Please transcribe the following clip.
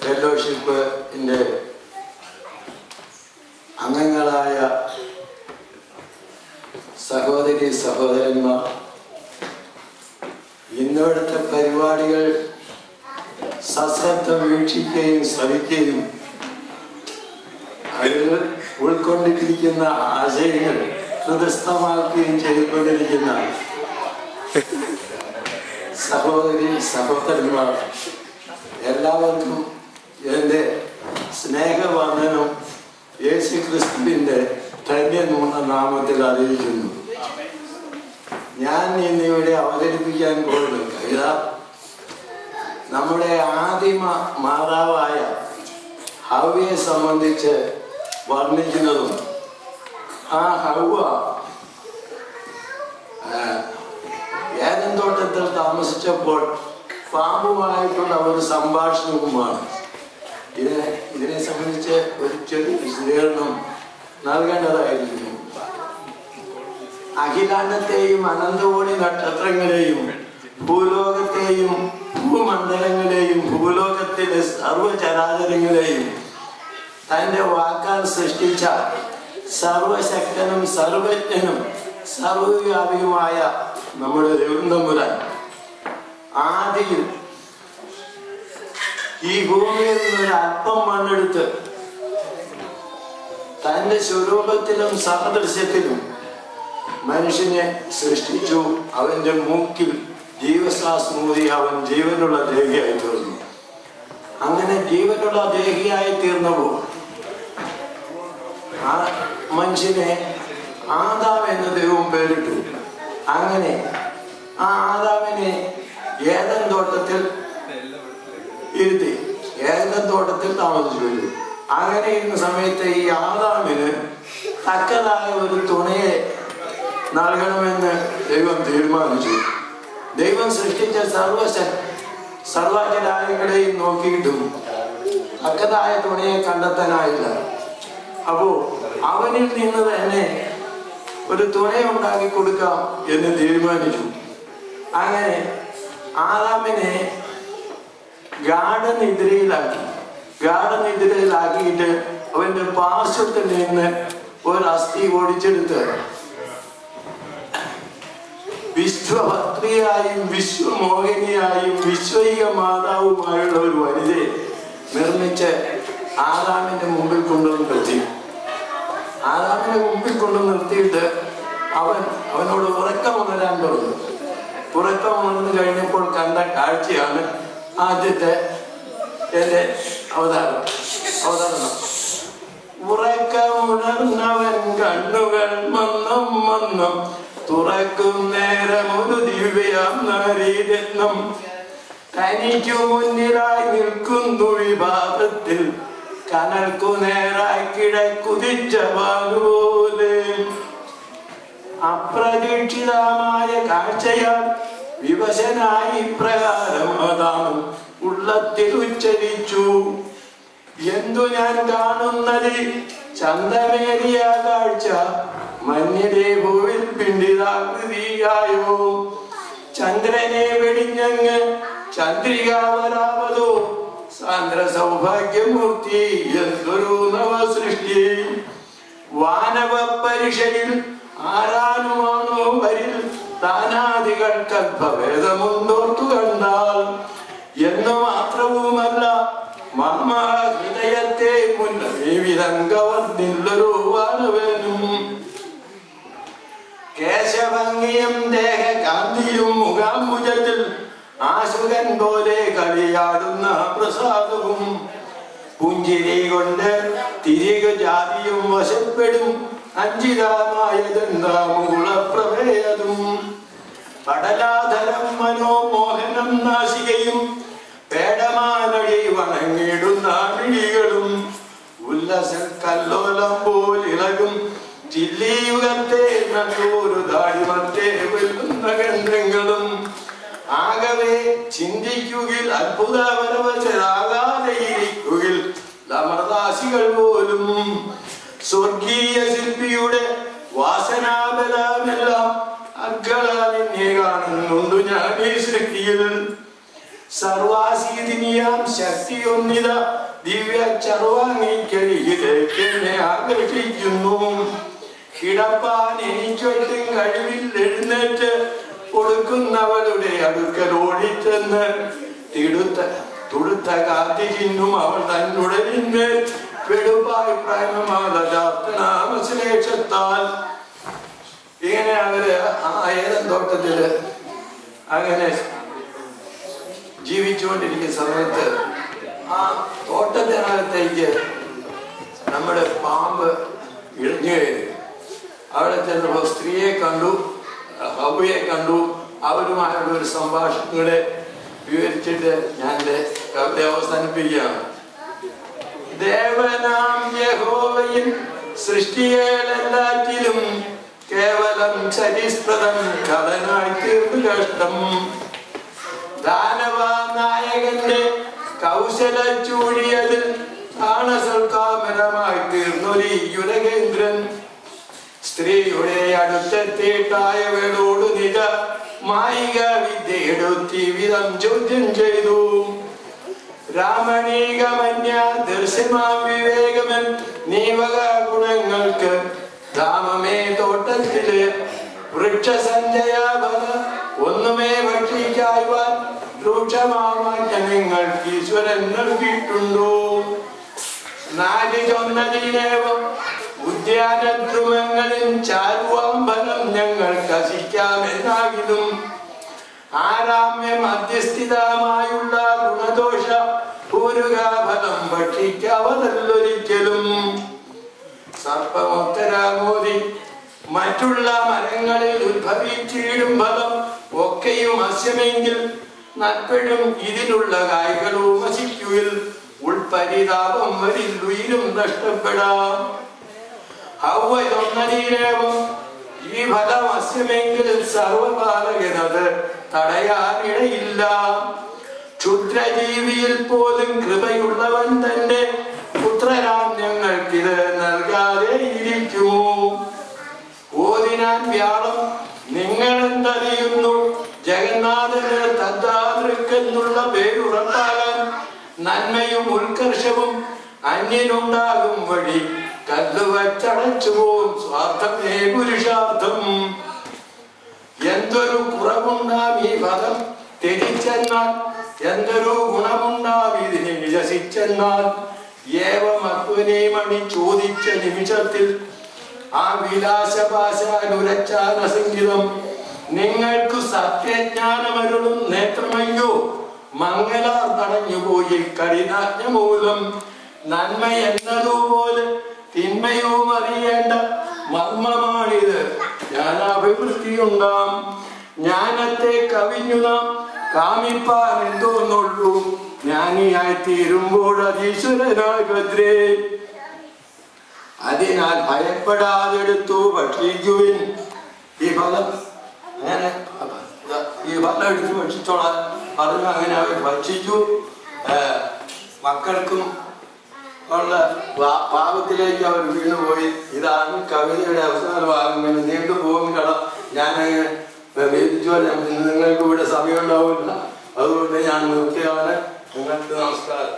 ഫെലോഷിപ്പിൻ്റെ അംഗങ്ങളായ സഹോദരി സഹോദരന്മാർ, ഇന്നിവിടുത്തെ പരിപാടികൾ സശ്രദ്ധം വീക്ഷിക്കുകയും ശ്രവിക്കുകയും അതിൽ ഉൾക്കൊണ്ടിരിക്കുന്ന ആശയങ്ങൾ ഹൃദയസ്ഥമാക്കുകയും ചെയ്തുകൊണ്ടിരിക്കുന്ന സഹോദരി സഹോദരന്മാർ, എല്ലാവർക്കും എൻ്റെ സ്നേഹവന്ദനം യേശുക്രിസ്തുവിൻ്റെ ധന്യനൂർന്ന നാമത്തിൽ അറിയിക്കുന്നു. ഞാൻ ഇന്നിവിടെ അവതരിപ്പിക്കാൻ പോകുന്ന കവിത നമ്മുടെ ആദിമ മാതാവായ ഹവ്വയെ സംബന്ധിച്ച് വർണ്ണിക്കുന്നതും ആ ഹവ്വ ഏദൻ തോട്ടത്തിൽ താമസിച്ചപ്പോൾ പാമ്പുമായിട്ടുള്ള ഒരു സംഭാഷണവുമാണ്. ഇതിനെ സംബന്ധിച്ച് ഒരു ചെറിയ വിശദീകരണം നൽകേണ്ടതായിരുന്നു. അഖിലാണ്ടത്തെയും അനന്തകോടി നക്ഷത്രങ്ങളെയും ഭൂലോകത്തെയും ഭൂമണ്ഡലങ്ങളെയും ഭൂലോകത്തിലെ സർവചരാചരങ്ങളെയും തൻ്റെ വാക്കാൽ സൃഷ്ടിച്ച സർവശക്തനും സർവജ്ഞനും സർവവ്യാപിയുമായ നമ്മുടെ ദൈവം തമ്പുരാൻ ആദിയിൽ ഈ ഭൂമിയിൽ നിന്നൊരു അല്പം മണ്ണെടുത്ത് തൻ്റെ സ്വരൂപത്തിലും സാദൃശ്യത്തിലും മനുഷ്യനെ സൃഷ്ടിച്ചു. അവന്റെ മൂക്കിൽ ജീവശ്വാസമൂതി അവൻ ജീവനുള്ള ദേഹിയായി തീർന്നു. അങ്ങനെ ജീവനുള്ള ദേഹിയായി തീർന്നപ്പോൾ ആ മനുഷ്യനെ ആദാം എന്ന ദൈവം പേരിട്ടു. അങ്ങനെ ആ ആദാമിനെ ഏദൻ തോട്ടത്തിൽ ഇരുത്തി ഏദൻ തോട്ടത്തിൽ താമസിച്ചു വരും. അങ്ങനെ ഇരുന്ന സമയത്ത് ഈ ആദാമിന് തക്കതായ ഒരു തുണയെ നൽകണമെന്ന് ദൈവം തീരുമാനിച്ചു. ദൈവം സൃഷ്ടിച്ച സർവചരാചരങ്ങളെയും നോക്കിയിട്ടും തക്കതായ തുണയെ കണ്ടെത്താനായില്ല. അപ്പോ അവനിൽ നിന്ന് തന്നെ ഒരു തുണയുണ്ടാക്കി കൊടുക്കാം എന്ന് തീരുമാനിച്ചു. അങ്ങനെ ആദാമിനെ ഗാഠനിദ്രയിലാക്കിയിട്ട് അവന്റെ പാർശ്വത്തിൽ നിന്ന് ഒരു അസ്ഥി ഓടിച്ചെടുത്ത് വിശ്വഭക്തിയായും വിശ്വമോഹിനിയായും വിശ്വൈക മാതാവുമായുള്ള ഒരു വനിതയെ നിർമ്മിച്ച് ആദാമിന്റെ മുമ്പിൽ കൊണ്ടുവന്ന് നിർത്തി. ആദാമിന്റെ മുമ്പിൽ കൊണ്ടു നിർത്തിയിട്ട് അവനോട് ഉറക്കമുണരാൻ പറഞ്ഞു. ഉറക്കമുണർന്നു കഴിഞ്ഞപ്പോൾ കണ്ട കാഴ്ചയാണ് ആദ്യത്തെ എൻ്റെ അവതരണം. ഉറക്കമുണർന്നവൻ കണ്ണുകൾ മന്നം മന്നം തുറക്കും നേരം ഒരു ദിവ്യാം നാരീരത്നം തനിക്കു മുന്നിലായി നിൽക്കുന്നു വിഭാഗത്തിൽ കനൽക്കു നേരായി കിടക്കുതിച്ച പാലുപോലെ. അപ്രതീക്ഷിതമായ കാഴ്ചയാൽ വിവശനായി പ്രകാരം അതാം ഉള്ളത്തിൽ ഉച്ചരിച്ചു, എന്തു ഞാൻ കാണുന്നത് ചന്തമേറിയ കാഴ്ച, മഞ്ഞിലെ ഭൂവിൽ പിണ്ടിതാകൃതിയായോ, ചന്ദ്രനെ വെടിഞ്ഞങ്ങ് ചന്ദ്രികാവരാവതോ, സാന്ദ്ര സൗഭാഗ്യമൂർത്തി എന്തൊരു നവസൃഷ്ടി. വാനവ പരീക്ഷയിൽ ആരാനുമാണോ വരിൽ, താനാദികൾ കൽപ്പഭേദമുണ്ടോർത്തു കണ്ടാൽ എന്നു മാത്രവുമല്ല മാമാ ഹൃദയത്തെ മുന്നേ വിധങ്കവർന്നില്ലൊരു വാനവനും. കേശഭംഗിയും ദേഹകാന്തിയും മുഖാംബുജത്തിൽ ആശുകൻ പോലെ കളിയാടുന്ന പ്രസാദവും, പുഞ്ചിരി കൊണ്ട് തിരികെ ജാതിയും വശപ്പെടും അഞ്ചിതമായതെന്താമുളപ്രഭേദം. പടലാധരം മനോമോഹനം നാശികയും പേടമാനഴി വണങ്ങിടുന്ന മിഴികളും, ഉല്ലസ കല്ലോലം പോലിളകും ചില്ലിയുഗത്തെ നല്ലൊരു താടിമത്തെ വെല്ലുന്ന ഗന്ധങ്ങളും, ആകവേ ചിന്തിക്കുകിൽ അത്ഭുതപരവശരാകാതെയിരിക്കുകിൽ അമൃതാശികൾ പോലും. സ്വർഗീയ ശില്പിയുടെ വാസനാബലമെല്ലാം അഗ്കളാവിനെ കാണുന്നുണ്ട് ഞാൻ ഈ സൃഷ്ടിയിൽ. സർവാസീതിനിയാം ഒന്നിത ദിവ്യ ചർവാങ്ങിക്കരികിലേക്ക് എന്നെ ആകർഷിക്കുന്നു. കിടപ്പാൻ എനിക്കൊട്ടും കഴിവിൽ എഴുന്നേറ്റ് കൊടുക്കുന്നവളുടെ അടുക്കൽ ഓടിച്ചെന്ന് തുടുത്ത കാത്തിരിന്നും അവൾ തന്നുടലിന്ന് വെടുപ്പായി പ്രായമശ്ലേഷത്താൽ ഇങ്ങനെ അവര് ആ ഏതൻ തോട്ടത്തില് അങ്ങനെ ജീവിച്ചുകൊണ്ടിരിക്കുന്ന സമയത്ത് ആ തോട്ടത്തിനകത്തേക്ക് നമ്മുടെ പാമ്പ് ഇഴഞ്ഞു കയറി. അവിടെ ചെന്നപ്പോൾ സ്ത്രീയെ കണ്ടു, ഹവ്വയെ കണ്ടു. അവരുമായുള്ള ഒരു സംഭാഷണങ്ങളെ വിവരിച്ചിട്ട് ഞാൻ കവിത അവസാനിപ്പിക്കുകയാണ്. ദേവനാം യഹോവയിൽ സൃഷ്ടികളെല്ലാറ്റിലും കേവലം ചരിസ്പ്രദം കഥനായി തീർന്നു കഷ്ടം. ദാനവാനായകന്റെ കൗശല ചൂടിയതിൽ താണസൽക്കാമരമായി തീർന്നൊരു യുരകേന്ദ്രൻ. സ്ത്രീയുടെ അടുത്തെത്തിയിട്ടായവളോട് നിജ മായിക വിദ്യയെടുത്തി വിധം ചോദ്യം ചെയ്തു. രാമണീകമന്യ ദർശമാം വിവേകമൻ നീവക ഗുണങ്ങൾക്ക് ധാമമേ തോട്ടത്തില് വൃക്ഷസഞ്ജയാബല ഒന്നുമേ ഭക്ഷിക്കായ്വാൻ രൂക്ഷമാവാൻ ജനങ്ങൾക്ക് ഈശ്വരൻ നൽകിയിട്ടുണ്ടോ? നാല് ചൊന്നതിനേവം ഉദ്യാനദ്രുമങ്ങളിൽ ചാരുവാമ്പലം ഞങ്ങൾ കസിക്കാമെന്നാകിലും ആരാമ്യ മധ്യസ്ഥിതമായുള്ള ഗുണദോഷ പൂരുകാഫലം ഭക്ഷിക്കാവതല്ലൊരിക്കലും. സർപ്പമുത്തരാമോദി മറ്റുള്ള മരങ്ങളിൽ ഉദ്ഭവിച്ചിടും ഫലം ഒക്കെയും അസ്യമെങ്കിൽ നട്പഴും ഇതിലുള്ള കായ്കളും വസിക്കുവിൽ ഉൾപരിതാപം വരിൽ ഉയരും നഷ്ടപ്പെടാം. ഹവ്വയൊന്നരീരേവം ഈ ഫലം അസ്യമെങ്കിൽ സർവപാലകനത് തടയാനിടയില്ല. ക്ഷുദ്രജീവിയിൽ പോലും കൃപയുള്ളവൻ തന്റെ പുത്രരാം ഞങ്ങൾക്കിത് നൽകാതെ ഇരിക്കുമോ? ഓതിനാൻ വ്യാളം നിങ്ങളെന്തറിയുന്നു? ജഗന്നാഥന് തദ്ദാതൃക്കെന്നുള്ള പേരുറപ്പാകാൻ നന്മയും ഉത്കർഷവും അന്യനുണ്ടാകും വഴി കല്ലുവച്ചടച്ചു പോവും സ്വാർത്ഥമേ പുരുഷാർത്ഥം. എന്തൊരു കുറവുണ്ടാം ഈ ഫലം ത്യജിച്ചെന്നാൽ, എന്തൊരു ഗുണമുണ്ടാം ഇതിനെ നിരസിച്ചെന്നാൽ. ഏവമത്വനേമണി ചോദിച്ച നിമിഷത്തിൽ ആ വിലാസഭാഷാനുരച്ചാന സംഗീതം നിങ്ങൾക്ക് സത്യജ്ഞാനമരുളും നേത്രമയ്യോ മംഗലാർ തടഞ്ഞുപോയി കഠിനാജ്ഞ മൂലം. നന്മ എന്നതുപോലെ തിന്മയും അറിയേണ്ട മർമ്മമാണിത്. ജ്ഞാനാഭിവൃദ്ധിയുണ്ടാം. ജ്ഞാനത്തെ കവിഞ്ഞു നാം കാമിപ്പാൻ എന്തോന്നുള്ളൂ. ജ്ഞാനിയായി തീരുമ്പോൾ അതീശ്വരനായി ഭദ്രേ. അതിനാൽ ഭയപ്പെടാതെടുത്തു ഭക്ഷിക്കുവിൻ. ഈ ഫലം അങ്ങനെ ഈ ഫലം എടുത്ത് ഭക്ഷിച്ചോളാൻ പറഞ്ഞു. അങ്ങനെ അവർ ഭക്ഷിച്ചു. മക്കൾക്കും ഉള്ള പാപത്തിലേക്ക് അവർ വീണുപോയി. ഇതാണ് കവിതയുടെ അവസാന ഭാഗം. ഇങ്ങനെ നീണ്ടുപോകും കഥ. ഞാനങ്ങനെ വേദിച്ചോലെ നിങ്ങൾക്ക് ഇവിടെ സമയം ഉണ്ടാവില്ല, അതുകൊണ്ട് ഞാൻ നിർത്തിയാണ്. നിങ്ങൾക്ക് നമസ്കാരം.